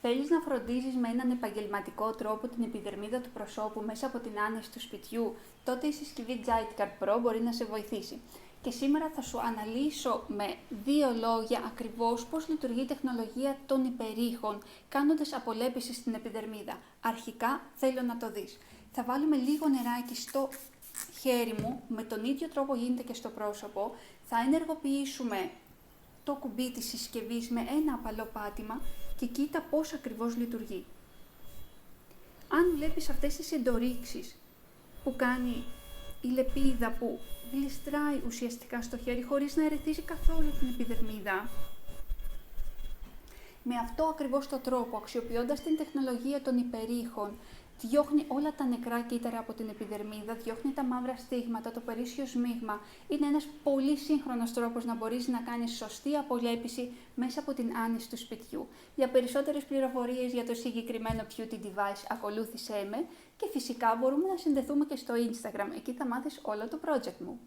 Θέλεις να φροντίζεις με έναν επαγγελματικό τρόπο την επιδερμίδα του προσώπου μέσα από την άνεση του σπιτιού, τότε η συσκευή JiteGuard Pro μπορεί να σε βοηθήσει. Και σήμερα θα σου αναλύσω με 2 λόγια ακριβώς πώς λειτουργεί η τεχνολογία των υπερήχων, κάνοντας απολέπιση στην επιδερμίδα. Αρχικά θέλω να το δεις. Θα βάλουμε λίγο νεράκι στο χέρι μου, με τον ίδιο τρόπο γίνεται και στο πρόσωπο. Θα ενεργοποιήσουμε το κουμπί της συσκευής με ένα απαλό πάτημα και κοίτα πώς ακριβώς λειτουργεί. Αν βλέπεις αυτές τις εντορίξεις που κάνει η λεπίδα που γλιστράει ουσιαστικά στο χέρι χωρίς να ερεθίζει καθόλου την επιδερμίδα, με αυτό ακριβώς τον τρόπο, αξιοποιώντας την τεχνολογία των υπερήχων, διώχνει όλα τα νεκρά κύτταρα από την επιδερμίδα, διώχνει τα μαύρα στίγματα, το περίσσιο σμίγμα. Είναι ένας πολύ σύγχρονος τρόπος να μπορείς να κάνεις σωστή απολέπιση μέσα από την άνεση του σπιτιού. Για περισσότερες πληροφορίες για το συγκεκριμένο beauty device ακολούθησέ με και φυσικά μπορούμε να συνδεθούμε και στο Instagram, εκεί θα μάθεις όλο το project μου.